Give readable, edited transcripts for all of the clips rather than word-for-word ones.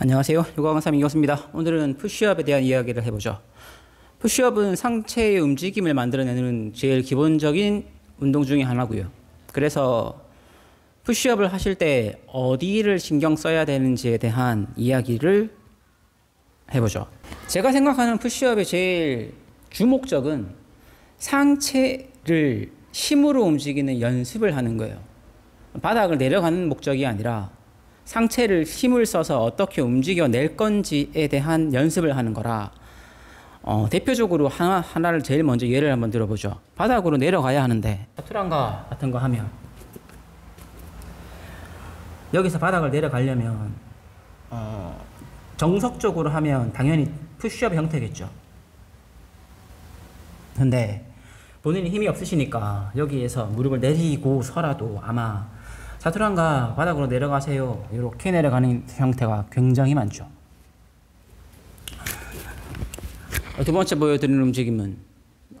안녕하세요. 요가 강사 민경수입니다. 오늘은 푸시업에 대한 이야기를 해보죠. 푸시업은 상체의 움직임을 만들어내는 제일 기본적인 운동 중에 하나고요. 그래서 푸시업을 하실 때 어디를 신경 써야 되는지에 대한 이야기를 해보죠. 제가 생각하는 푸시업의 제일 주목적은 상체를 힘으로 움직이는 연습을 하는 거예요. 바닥을 내려가는 목적이 아니라 상체를 힘을 써서 어떻게 움직여낼 건지에 대한 연습을 하는 거라 대표적으로 하나를 제일 먼저 예를 한번 들어보죠. 바닥으로 내려가야 하는데 차투랑가 같은 거 하면 여기서 바닥을 내려가려면 정석적으로 하면 당연히 푸시업 형태겠죠. 근데 본인이 힘이 없으시니까 여기에서 무릎을 내리고서라도 아마 차투랑가 바닥으로 내려가세요 이렇게 내려가는 형태가 굉장히 많죠. 두 번째 보여드리는 움직임은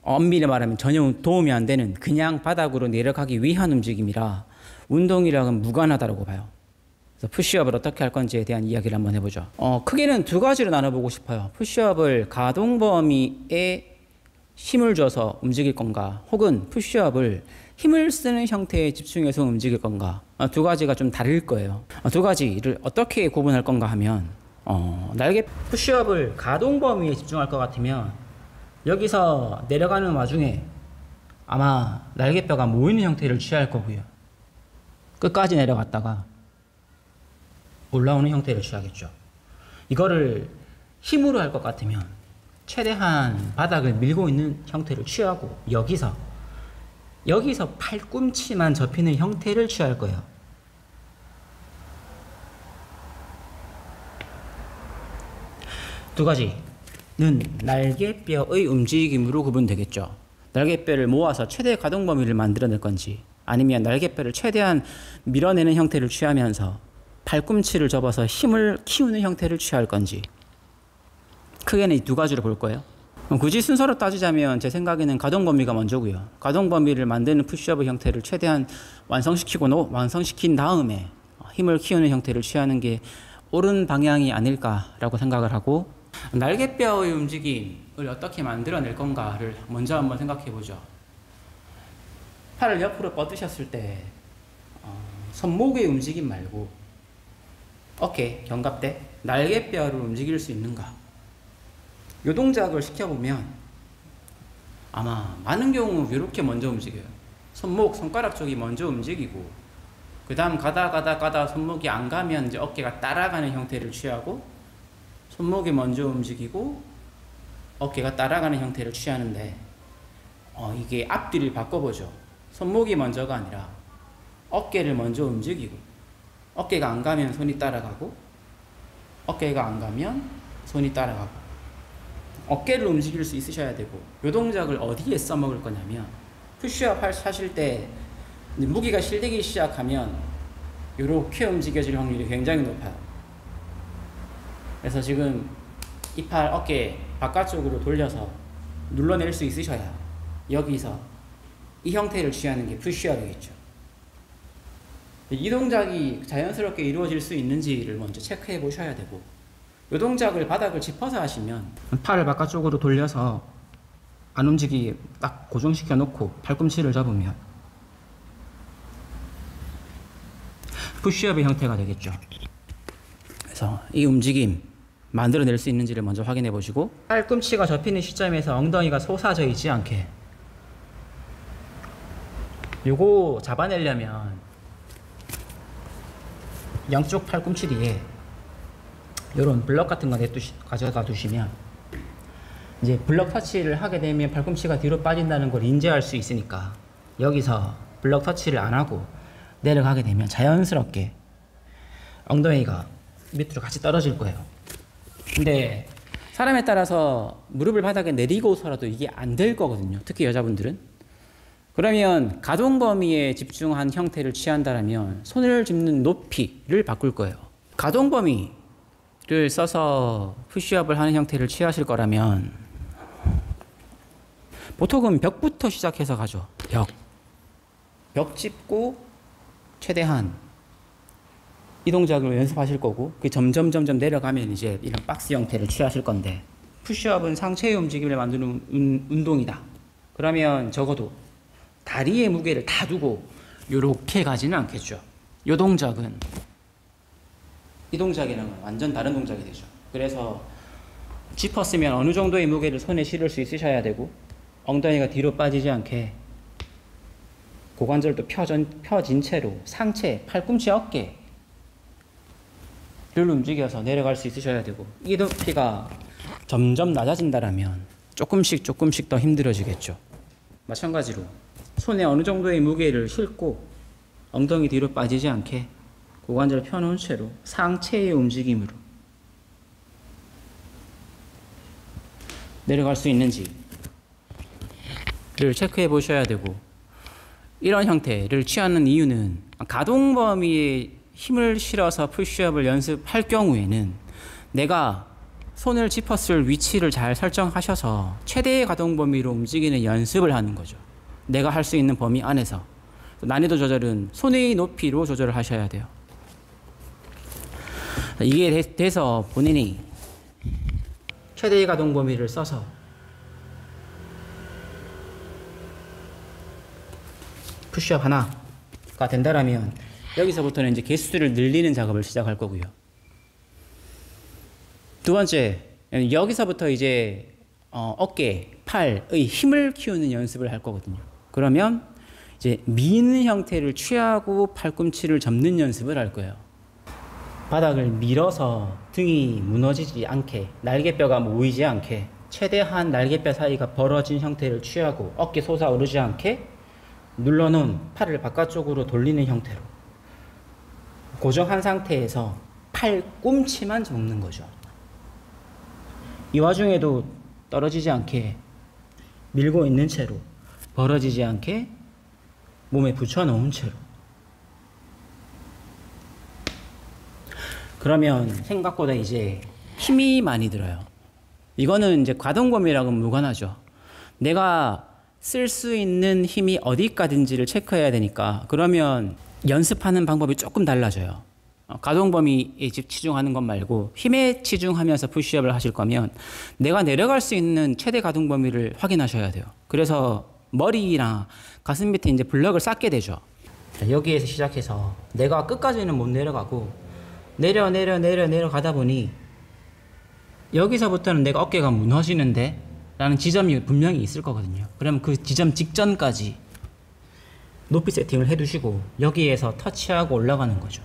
엄밀히 말하면 전혀 도움이 안 되는 그냥 바닥으로 내려가기 위한 움직임이라 운동이랑은 무관하다고 봐요. 그래서 푸시업을 어떻게 할 건지에 대한 이야기를 한번 해보죠. 크게는 두 가지로 나눠보고 싶어요. 푸시업을 가동 범위에 힘을 줘서 움직일 건가, 혹은 푸시업을 힘을 쓰는 형태에 집중해서 움직일 건가. 두 가지가 좀 다를 거예요. 두 가지를 어떻게 구분할 건가 하면 날개 푸시업을 가동 범위에 집중할 것 같으면 여기서 내려가는 와중에 아마 날개뼈가 모이는 형태를 취할 거고요. 끝까지 내려갔다가 올라오는 형태를 취하겠죠. 이거를 힘으로 할 것 같으면 최대한 바닥을 밀고 있는 형태를 취하고 여기서 팔꿈치만 접히는 형태를 취할 거예요. 두 가지는 날개뼈의 움직임으로 구분되겠죠. 날개뼈를 모아서 최대 가동 범위를 만들어낼 건지, 아니면 날개뼈를 최대한 밀어내는 형태를 취하면서 팔꿈치를 접어서 힘을 키우는 형태를 취할 건지, 크게는 이 두 가지로 볼 거예요. 굳이 순서로 따지자면 제 생각에는 가동 범위가 먼저고요. 가동 범위를 만드는 푸시업의 형태를 최대한 완성시킨 다음에 힘을 키우는 형태를 취하는 게 옳은 방향이 아닐까라고 생각을 하고, 날개뼈의 움직임을 어떻게 만들어낼 건가를 먼저 한번 생각해 보죠. 팔을 옆으로 뻗으셨을 때 손목의 움직임 말고 어깨, 견갑대, 날개뼈를 움직일 수 있는가, 요 동작을 시켜보면 아마 많은 경우 이렇게 먼저 움직여요. 손가락 쪽이 먼저 움직이고, 그 다음 가다 손목이 안 가면 이제 어깨가 따라가는 형태를 취하고, 손목이 먼저 움직이고 어깨가 따라가는 형태를 취하는데 이게 앞뒤를 바꿔보죠. 손목이 먼저가 아니라 어깨를 먼저 움직이고, 어깨가 안 가면 손이 따라가고, 어깨가 안 가면 손이 따라가고, 어깨를 움직일 수 있으셔야 되고, 이 동작을 어디에 써먹을 거냐면 푸시업 하실 때 무기가 실리기 시작하면 이렇게 움직여질 확률이 굉장히 높아요. 그래서 지금 이 팔 어깨 바깥쪽으로 돌려서 눌러낼 수 있으셔야 여기서 이 형태를 취하는 게 푸시업이겠죠. 이 동작이 자연스럽게 이루어질 수 있는지를 먼저 체크해 보셔야 되고, 이 동작을 바닥을 짚어서 하시면 팔을 바깥쪽으로 돌려서 안 움직이게 딱 고정시켜 놓고 팔꿈치를 잡으면 푸시업의 형태가 되겠죠. 그래서 이 움직임 만들어낼 수 있는지를 먼저 확인해 보시고, 팔꿈치가 접히는 시점에서 엉덩이가 솟아져 있지 않게 요거 잡아내려면 양쪽 팔꿈치 뒤에 이런 블럭 같은 거 가져가 두시면 이제 블럭 터치를 하게 되면 팔꿈치가 뒤로 빠진다는 걸 인지할 수 있으니까, 여기서 블럭 터치를 안 하고 내려가게 되면 자연스럽게 엉덩이가 밑으로 같이 떨어질 거예요. 근데 사람에 따라서 무릎을 바닥에 내리고서라도 이게 안 될 거거든요. 특히 여자분들은. 그러면 가동 범위에 집중한 형태를 취한다면 손을 짚는 높이를 바꿀 거예요. 가동 범위를 써서 푸시업을 하는 형태를 취하실 거라면 보통은 벽부터 시작해서 가죠. 벽 짚고 최대한 이 동작을 연습하실 거고, 그 점점 내려가면 이제 이런 박스 형태를 취하실 건데, 푸시업은 상체의 움직임을 만드는 운동이다. 그러면 적어도 다리의 무게를 다 두고 요렇게 가지는 않겠죠. 이 동작은 이 동작이랑은 완전 다른 동작이 되죠. 그래서 짚었으면 어느 정도의 무게를 손에 실을 수 있으셔야 되고, 엉덩이가 뒤로 빠지지 않게 고관절도 펴진 채로 상체, 팔꿈치, 어깨를 움직여서 내려갈 수 있으셔야 되고, 이 높이가 점점 낮아진다라면 조금씩 더 힘들어지겠죠. 마찬가지로 손에 어느 정도의 무게를 싣고 엉덩이 뒤로 빠지지 않게 고관절을 펴놓은 채로 상체의 움직임으로 내려갈 수 있는지를 체크해 보셔야 되고, 이런 형태를 취하는 이유는 가동 범위에 힘을 실어서 푸시업을 연습할 경우에는 내가 손을 짚었을 위치를 잘 설정하셔서 최대의 가동 범위로 움직이는 연습을 하는 거죠. 내가 할 수 있는 범위 안에서. 난이도 조절은 손의 높이로 조절을 하셔야 돼요. 이게 돼서 본인이 최대의 가동 범위를 써서 푸시업 하나가 된다라면 여기서부터는 이제 개수를 늘리는 작업을 시작할 거고요. 두 번째, 여기서부터 이제 어깨, 팔의 힘을 키우는 연습을 할 거거든요. 그러면 이제 미는 형태를 취하고 팔꿈치를 접는 연습을 할 거예요. 바닥을 밀어서 등이 무너지지 않게, 날개뼈가 모이지 않게, 최대한 날개뼈 사이가 벌어진 형태를 취하고 어깨 솟아오르지 않게 눌러놓은 팔을 바깥쪽으로 돌리는 형태로 고정한 상태에서 팔꿈치만 접는 거죠. 이 와중에도 떨어지지 않게 밀고 있는 채로, 벌어지지 않게 몸에 붙여놓은 채로. 그러면 생각보다 이제 힘이 많이 들어요. 이거는 이제 가동 범위랑은 무관하죠. 내가 쓸 수 있는 힘이 어디까지인지를 체크해야 되니까, 그러면 연습하는 방법이 조금 달라져요. 가동 범위에 치중하는 것 말고 힘에 치중하면서 푸시업을 하실 거면 내가 내려갈 수 있는 최대 가동 범위를 확인하셔야 돼요. 그래서 머리나 가슴 밑에 이제 블럭을 쌓게 되죠. 여기에서 시작해서 내가 끝까지는 못 내려가고 내려가다 보니 여기서부터는 내가 어깨가 무너지는데 라는 지점이 분명히 있을 거거든요. 그럼 그 지점 직전까지 높이 세팅을 해두시고 여기에서 터치하고 올라가는 거죠.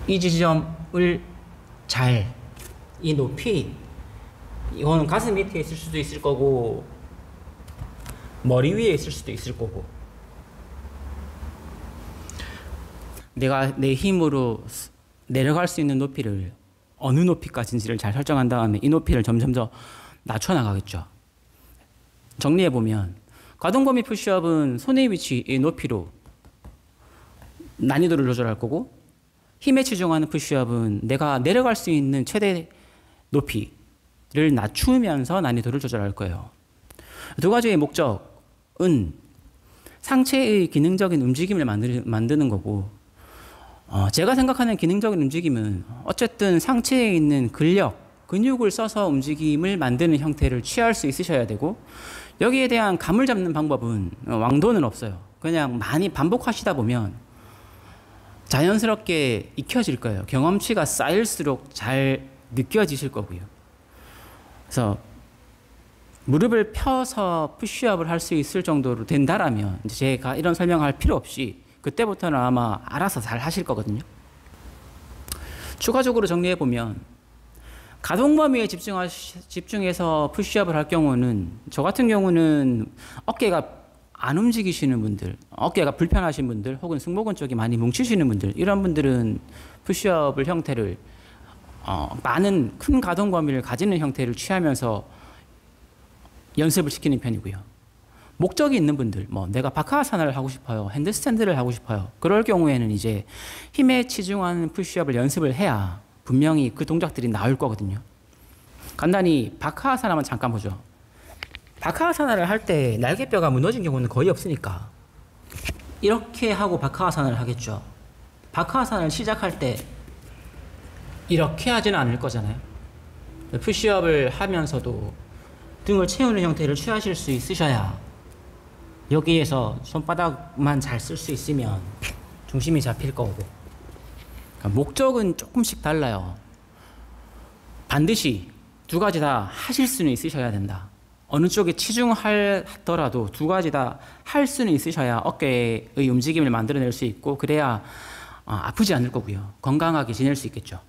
이 지점을 이 높이, 이거는 가슴 밑에 있을 수도 있을 거고 머리 위에 있을 수도 있을 거고, 내가 내 힘으로 내려갈 수 있는 높이를 어느 높이까지인지를 잘 설정한 다음에 이 높이를 점점 더 낮춰 나가겠죠. 정리해 보면 가동 범위 푸시업은 손의 위치의 높이로 난이도를 조절할 거고, 힘에 치중하는 푸시업은 내가 내려갈 수 있는 최대 높이를 낮추면서 난이도를 조절할 거예요. 두 가지의 목적은 상체의 기능적인 움직임을 만드는 거고, 제가 생각하는 기능적인 움직임은 어쨌든 상체에 있는 근육을 써서 움직임을 만드는 형태를 취할 수 있으셔야 되고, 여기에 대한 감을 잡는 방법은 왕도는 없어요. 그냥 많이 반복하시다 보면 자연스럽게 익혀질 거예요. 경험치가 쌓일수록 잘 느껴지실 거고요. 그래서 무릎을 펴서 푸시업을 할 수 있을 정도로 된다라면 제가 이런 설명할 필요 없이 그때부터는 아마 알아서 잘 하실 거거든요. 추가적으로 정리해 보면 가동 범위에 집중해서 푸시업을 할 경우는, 저 같은 경우는 어깨가 안 움직이시는 분들, 어깨가 불편하신 분들, 혹은 승모근 쪽이 많이 뭉치시는 분들, 이런 분들은 푸시업을 형태를 많은 큰 가동 범위를 가지는 형태를 취하면서 연습을 시키는 편이고요. 목적이 있는 분들, 내가 바카아사나를 하고 싶어요, 핸드스탠드를 하고 싶어요, 그럴 경우에는 이제 힘에 치중하는 푸시업을 연습을 해야 분명히 그 동작들이 나올 거거든요. 간단히 바카아사나만 잠깐 보죠. 바카아사나를 할 때 날개뼈가 무너진 경우는 거의 없으니까 이렇게 하고 바카아사나를 하겠죠. 박하산을 시작할 때 이렇게 하지는 않을 거잖아요. 푸시업을 하면서도 등을 채우는 형태를 취하실 수 있으셔야 여기에서 손바닥만 잘 쓸 수 있으면 중심이 잡힐 거고. 그러니까 목적은 조금씩 달라요. 반드시 두 가지 다 하실 수는 있으셔야 된다. 어느 쪽에 치중하더라도 두 가지 다 할 수는 있으셔야 어깨의 움직임을 만들어낼 수 있고, 그래야 아프지 않을 거고요. 건강하게 지낼 수 있겠죠.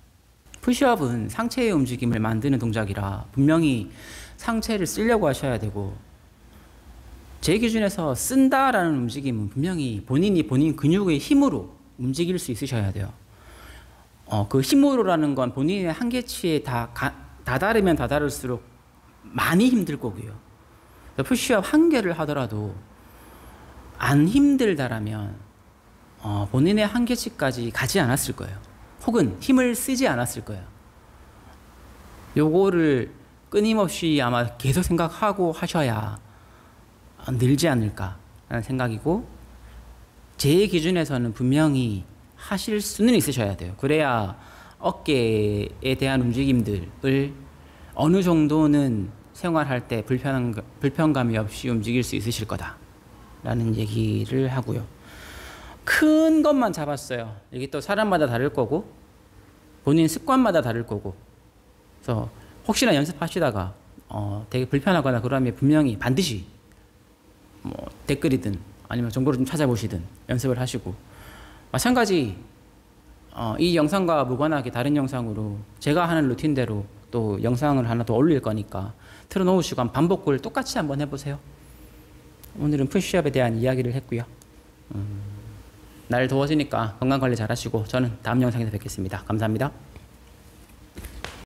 푸시업은 상체의 움직임을 만드는 동작이라 분명히 상체를 쓰려고 하셔야 되고, 제 기준에서 쓴다라는 움직임은 분명히 본인이 본인 근육의 힘으로 움직일 수 있으셔야 돼요. 그 힘으로라는 건 본인의 한계치에 다다르면 다다를수록 많이 힘들 거고요. 푸시업 한 개를 하더라도 안 힘들다라면 본인의 한계치까지 가지 않았을 거예요. 혹은 힘을 쓰지 않았을 거예요. 요거를 끊임없이 아마 계속 생각하고 하셔야 늘지 않을까라는 생각이고, 제 기준에서는 분명히 하실 수는 있으셔야 돼요. 그래야 어깨에 대한 움직임들을 어느 정도는 생활할 때 불편감이 없이 움직일 수 있으실 거다라는 얘기를 하고요. 큰 것만 잡았어요. 이게 또 사람마다 다를 거고 본인 습관마다 다를 거고, 그래서 혹시나 연습하시다가 되게 불편하거나 그러면 분명히 반드시 댓글이든 아니면 정보를 좀 찾아보시든 연습을 하시고, 마찬가지 이 영상과 무관하게 다른 영상으로 제가 하는 루틴대로 또 영상을 하나 더 올릴 거니까 틀어놓으시고 반복을 똑같이 한번 해보세요. 오늘은 푸시업에 대한 이야기를 했고요. 날 더워지니까 건강관리 잘 하시고 저는 다음 영상에서 뵙겠습니다. 감사합니다.